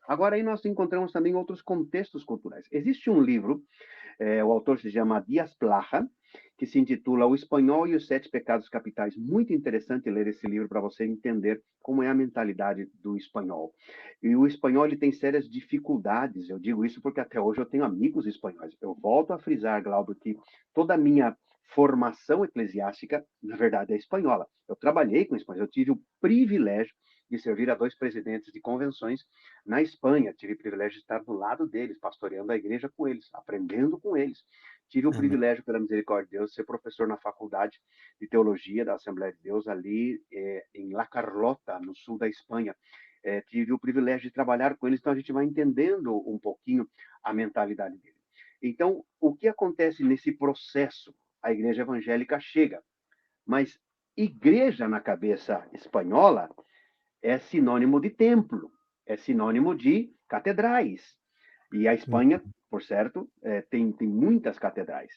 Agora, aí nós encontramos também outros contextos culturais. Existe um livro, o autor se chama Dias Plaja, que se intitula O Espanhol e os Sete Pecados Capitais. Muito interessante ler esse livro para você entender como é a mentalidade do espanhol. E o espanhol ele tem sérias dificuldades, eu digo isso porque até hoje eu tenho amigos espanhóis. Eu volto a frisar, Glauber, que toda a minha formação eclesiástica, na verdade, é espanhola. Eu trabalhei com espanhol, eu tive o privilégio de servir a dois presidentes de convenções na Espanha. Tive o privilégio de estar do lado deles, pastoreando a igreja com eles, aprendendo com eles. Tive o Amém. privilégio, pela misericórdia de Deus, de ser professor na faculdade de teologia da Assembleia de Deus, ali em La Carlota, no sul da Espanha. Tive o privilégio de trabalhar com eles, então a gente vai entendendo um pouquinho a mentalidade deles. Então, o que acontece nesse processo? A igreja evangélica chega, mas igreja na cabeça espanhola é sinônimo de templo, é sinônimo de catedrais. E a Espanha, por certo, tem muitas catedrais.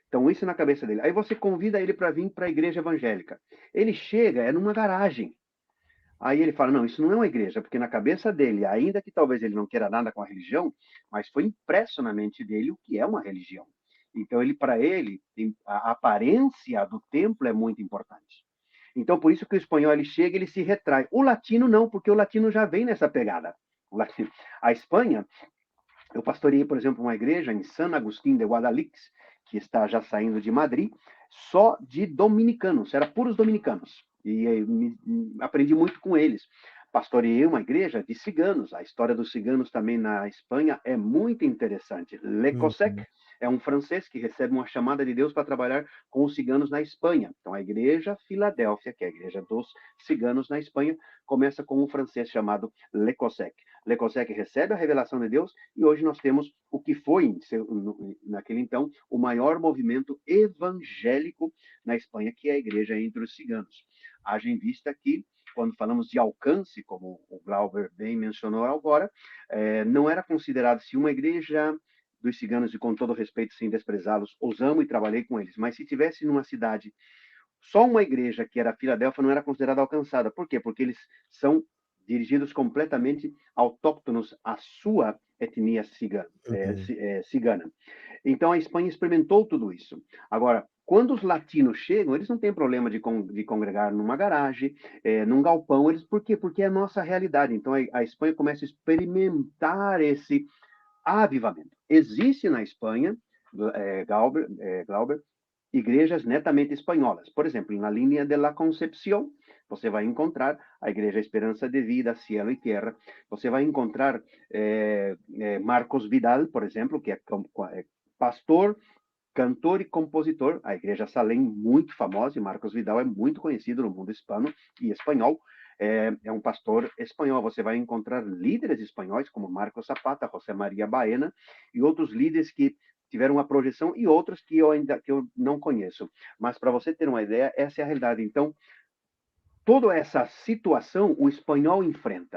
Então, isso na cabeça dele. Aí você convida ele para vir para a igreja evangélica. Ele chega, é numa garagem. Aí ele fala: não, isso não é uma igreja, porque na cabeça dele, ainda que talvez ele não queira nada com a religião, mas foi impresso na mente dele o que é uma religião. Então, para ele, a aparência do templo é muito importante. Então, por isso que o espanhol ele chega, ele se retrai. O latino não, porque o latino já vem nessa pegada. O latino. A Espanha, eu pastoreei, por exemplo, uma igreja em San Agustín de Guadalix, que está já saindo de Madrid, só de dominicanos, era puros dominicanos. E aprendi muito com eles. Pastoreei uma igreja de ciganos. A história dos ciganos também na Espanha é muito interessante. Le Cossec Uhum. é um francês que recebe uma chamada de Deus para trabalhar com os ciganos na Espanha. Então, a igreja Filadélfia, que é a igreja dos ciganos na Espanha, começa com um francês chamado Le Cossec. Le Cossec recebe a revelação de Deus e hoje nós temos o que foi, naquele então, o maior movimento evangélico na Espanha, que é a igreja entre os ciganos. Haja em vista que, quando falamos de alcance, como o Glauber bem mencionou agora, não era considerado se uma igreja dos ciganos, e com todo respeito, sem desprezá-los, os amo e trabalhei com eles, mas se tivesse numa cidade só uma igreja, que era a Filadélfia, não era considerada alcançada. Por quê? Porque eles são dirigidos completamente autóctonos à sua etnia Uhum. cigana. Então a Espanha experimentou tudo isso. Agora, quando os latinos chegam, eles não têm problema de congregar numa garagem, num galpão. Por quê? Porque é a nossa realidade. Então a Espanha começa a experimentar esse avivamento. Existe na Espanha, Glauber, igrejas netamente espanholas. Por exemplo, na linha de la Concepción, você vai encontrar a Igreja Esperança de Vida, Cielo e Terra. Você vai encontrar Marcos Vidal, por exemplo, que é pastor, cantor e compositor. A Igreja Salem, muito famosa, e Marcos Vidal é muito conhecido no mundo hispano e espanhol. É um pastor espanhol. Você vai encontrar líderes espanhóis como Marcos Zapata, José Maria Baena e outros líderes que tiveram uma projeção e outros que eu não conheço. Mas para você ter uma ideia, essa é a realidade. Então, toda essa situação o espanhol enfrenta.